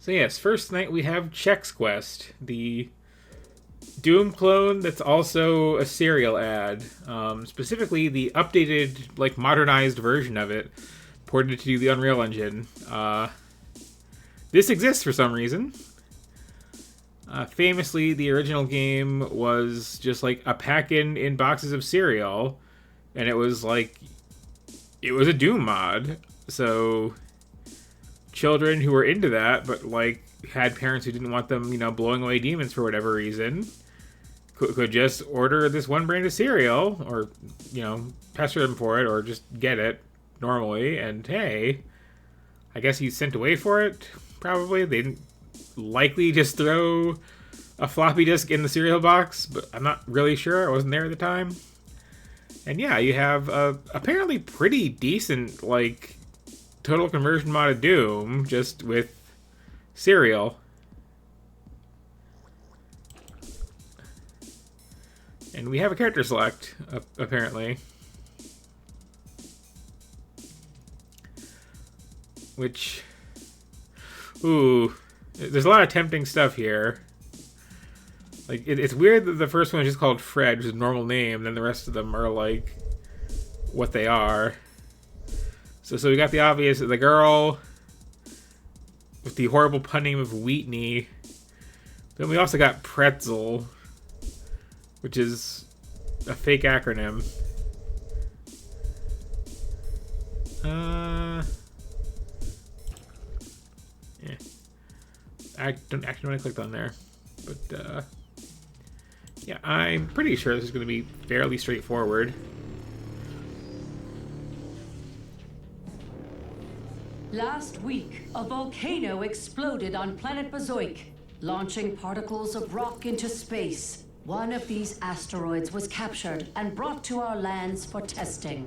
So yes, first night we have Chex Quest, the Doom clone that's also a cereal ad. Specifically, the updated, like, modernized version of it, ported to the Unreal Engine. This exists for some reason. Famously, the original game was just like a pack-in boxes of cereal, and it was a Doom mod. So children who were into that, but like had parents who didn't want them, blowing away demons for whatever reason, could just order this one brand of cereal, or pester them for it, or just get it normally. And hey, I guess he's sent away for it. Probably they didn't likely just throw a floppy disk in the cereal box, but I'm not really sure. I wasn't there at the time. And yeah, you have a apparently pretty decent, like, total conversion mod of Doom, just with cereal. And we have a character select, apparently. Which, ooh, there's a lot of tempting stuff here. Like, it's weird that the first one is just called Fred, which is a normal name, and then the rest of them are, like, what they are. So we got the obvious, the girl with the horrible pun name of Wheatney. Then we also got Pretzel, which is a fake acronym. Yeah. I don't actually know what I clicked on there. But, yeah, I'm pretty sure this is going to be fairly straightforward. Last week, a volcano exploded on planet Bazoik, launching particles of rock into space. One of these asteroids was captured and brought to our lands for testing.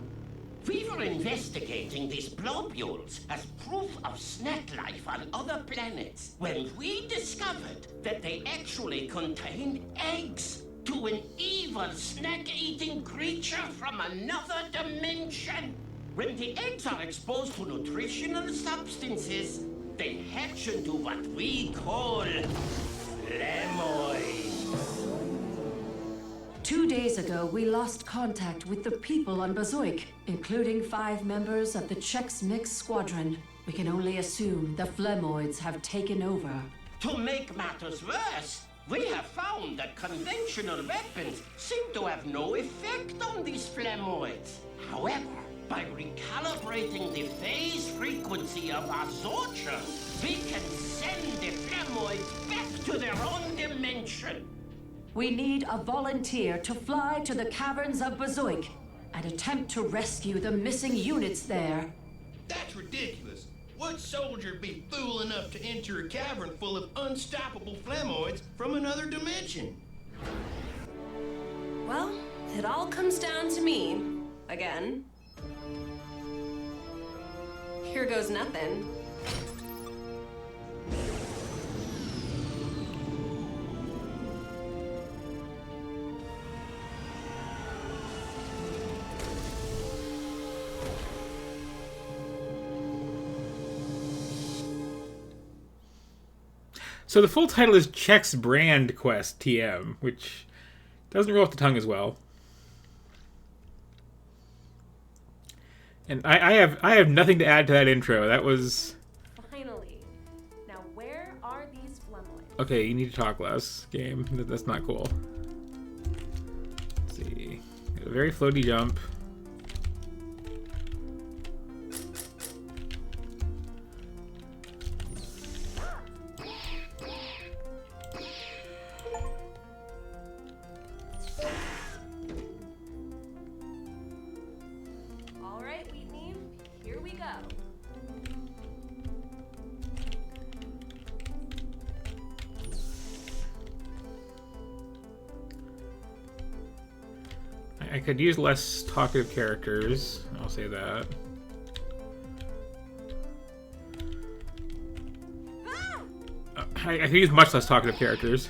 We were investigating these globules as proof of snack life on other planets when we discovered that they actually contained eggs to an evil snack-eating creature from another dimension. When the eggs are exposed to nutritional substances, they hatch into what we call flamoids. 2 days ago, we lost contact with the people on Bazoik, including 5 members of the Chex Mix Squadron. We can only assume the flamoids have taken over. To make matters worse, we have found that conventional weapons seem to have no effect on these flamoids. However, by recalibrating the phase frequency of our Zorcher, we can send the flamoids back to their own dimension. We need a volunteer to fly to the caverns of Bazoik and attempt to rescue the missing units there. That's ridiculous. What soldier would be fool enough to enter a cavern full of unstoppable flamoids from another dimension? Well, it all comes down to me. Again. Here goes nothing. So the full title is Chex Brand Quest TM, which doesn't roll off the tongue as well. And I have nothing to add to that intro. That was... Finally. Now where are these flamoids? Okay, you need to talk less, game. That's not cool. Let's see. A very floaty jump. I could use less talkative characters, I'll say that. I could use much less talkative characters.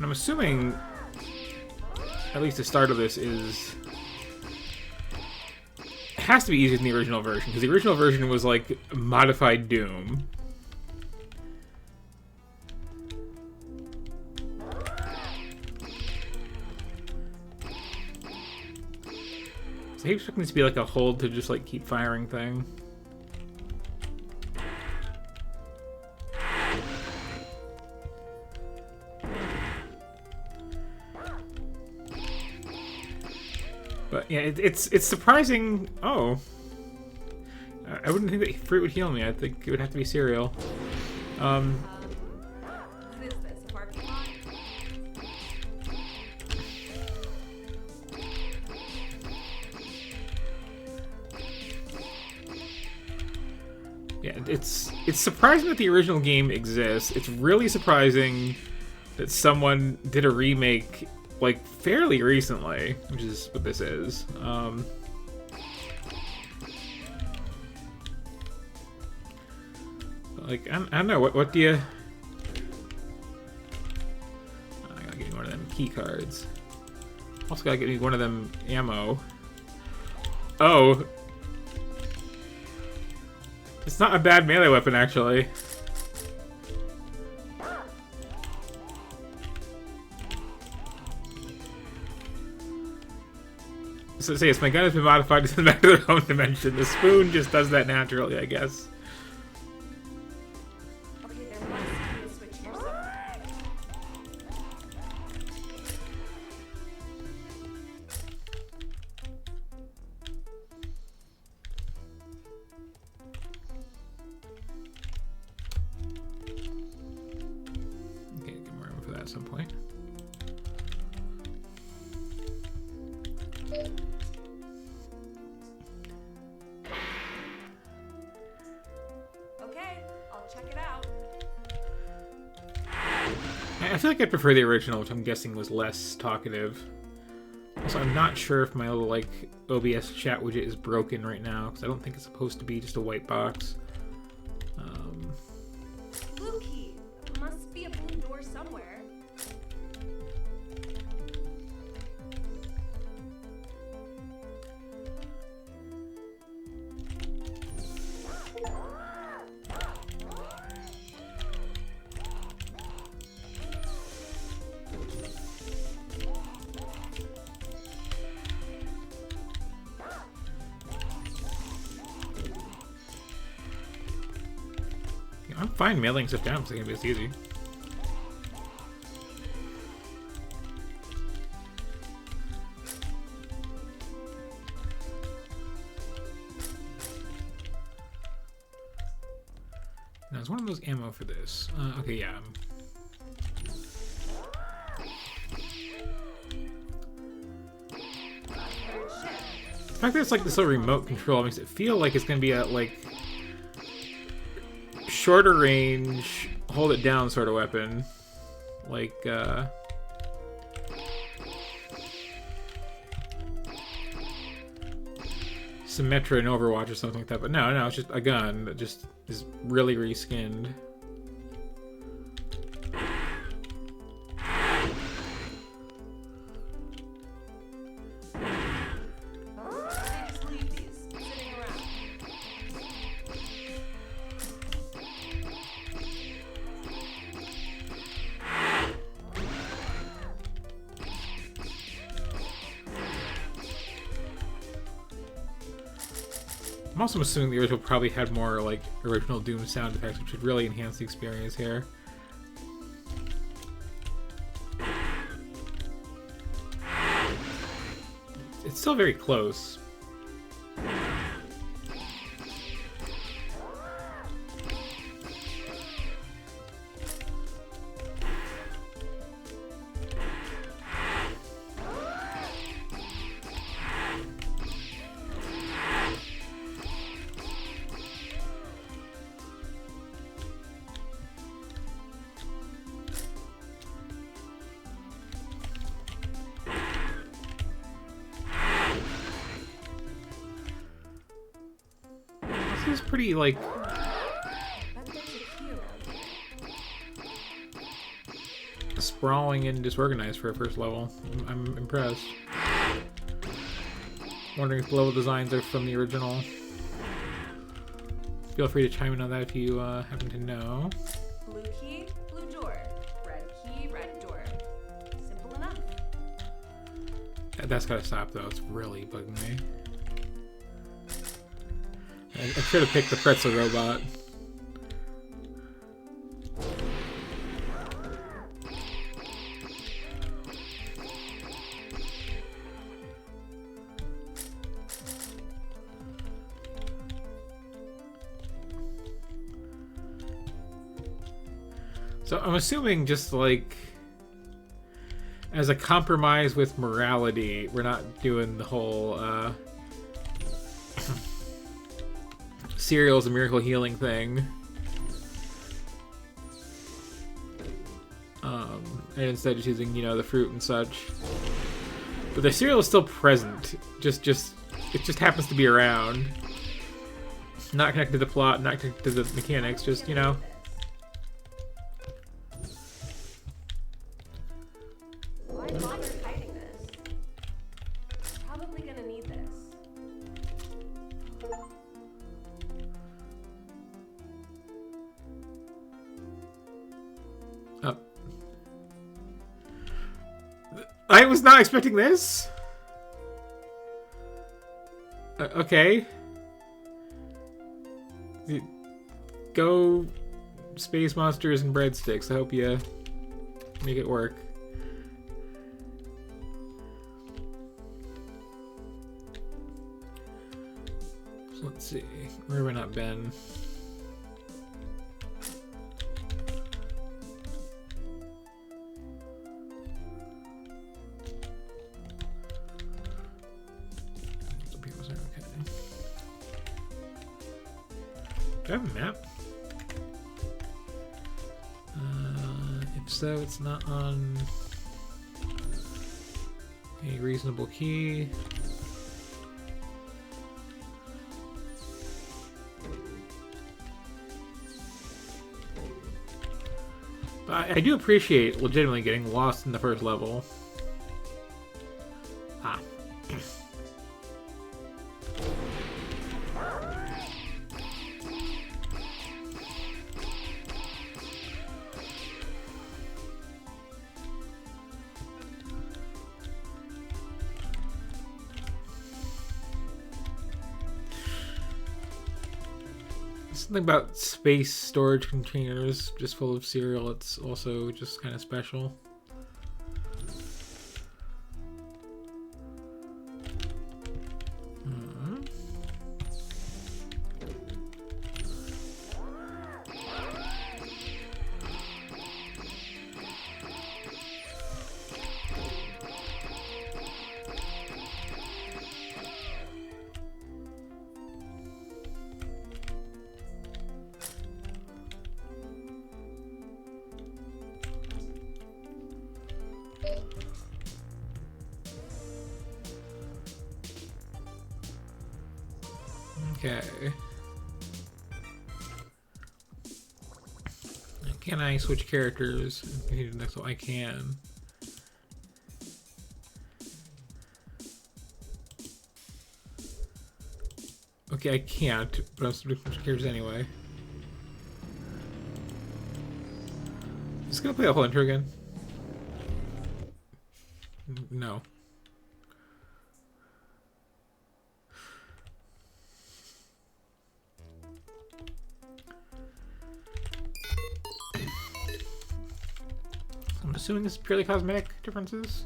And I'm assuming at least the start of this is... It has to be easier than the original version, because the original version was like modified Doom. So I keep expecting this to be like a hold to just like keep firing thing. But yeah, it's surprising. Oh, I wouldn't think that fruit would heal me. I think it would have to be cereal. What is this? A parking lot? Yeah, it's surprising that the original game exists. It's really surprising that someone did a remake like fairly recently, which is what this is. Like I don't know what do you? I gotta get me one of them key cards. Also gotta get me one of them ammo. Oh, it's not a bad melee weapon actually. So yes, my gun has been modified to send back to their own dimension. The spoon just does that naturally, I guess. Okay, there must be a switch here somewhere. Okay, get more ammo for that at some point. Okay, I'll check it out. I feel like I prefer the original, which I'm guessing was less talkative. Also, I'm not sure if my little, like, OBS chat widget is broken right now, because I don't think it's supposed to be just a white box. Blue key. Must be a blue door somewhere. Yeah, I'm fine mailing stuff down, because it's going to be this easy. Now, is one of those ammo for this? Okay, yeah. The fact that it's like this little remote control makes it feel like it's going to be a, like, shorter range, hold it down sort of weapon. Like, Symmetra in Overwatch or something like that. But no, it's just a gun that just is really reskinned. They just leave these sitting around. I'm also assuming the original probably had more, like, original Doom sound effects, which would really enhance the experience here. It's still very close. This is pretty, like... Bet there's a key around here. sprawling and disorganized for a first level. I'm impressed. Wondering if the level designs are from the original. Feel free to chime in on that if you happen to know. Blue key, blue door. Red key, red door. Simple enough. That's gotta stop though. It's really bugging me. I should have picked the pretzel robot. So I'm assuming just like as a compromise with morality, we're not doing the whole cereal's a miracle healing thing. And instead just using, you know, the fruit and such. But the cereal is still present. It just happens to be around. Not connected to the plot, not connected to the mechanics, just, you know. Why bother hiding this? Probably gonna need this. Oh. I was not expecting this. Okay. Go space monsters and breadsticks. I hope you make it work. So let's see. Where have I not been? Do I have a map? If so, it's not on a reasonable key. But I do appreciate legitimately getting lost in the first level. Ah. Something about space storage containers just full of cereal, it's also just kind of special. Okay. Can I switch characters? Next one, I can. Okay, I can't, but I'm switching characters anyway. Just gonna play a whole intro again. No. I'm assuming it's purely cosmetic differences.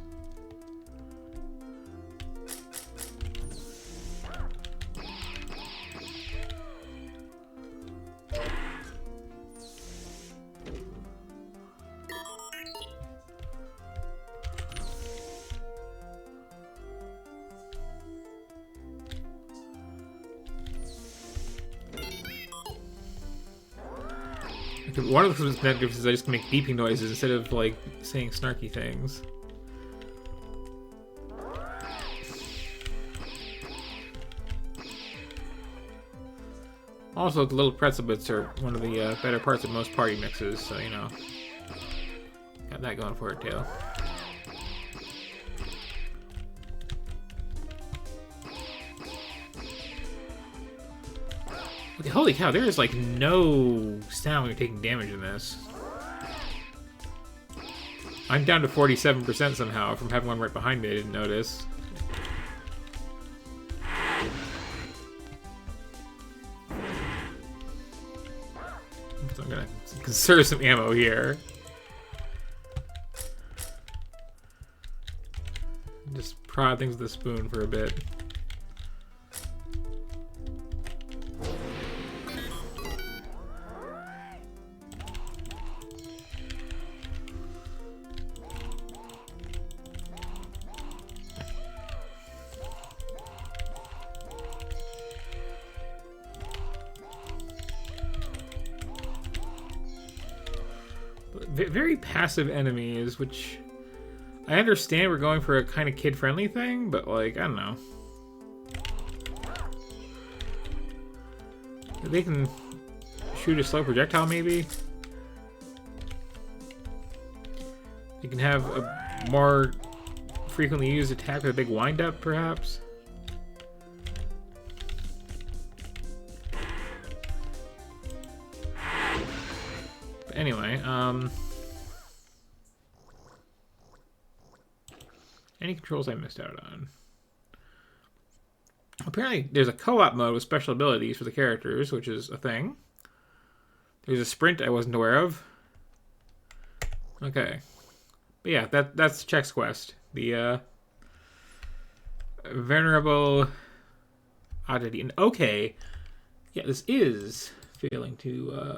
One of the cosmetic differences is I just make beeping noises instead of like saying snarky things. Also, the little pretzel bits are one of the better parts of most party mixes, so you know, Got that going for it too. Okay, holy cow, there is like no sound when you're taking damage in this. I'm down to 47% somehow from having one right behind me I didn't notice. So I'm gonna conserve some ammo here. Just prod things with a spoon for a bit. Very passive enemies, which I understand we're going for a kind of kid-friendly thing, but like, I don't know. They can shoot a slow projectile, maybe? You can have a more frequently used attack with a big wind-up, perhaps? But anyway, any controls I missed out on? Apparently, there's a co-op mode with special abilities for the characters, which is a thing. There's a sprint I wasn't aware of. Okay. But yeah, that's Chex Quest. The venerable oddity. And okay, yeah, this is failing to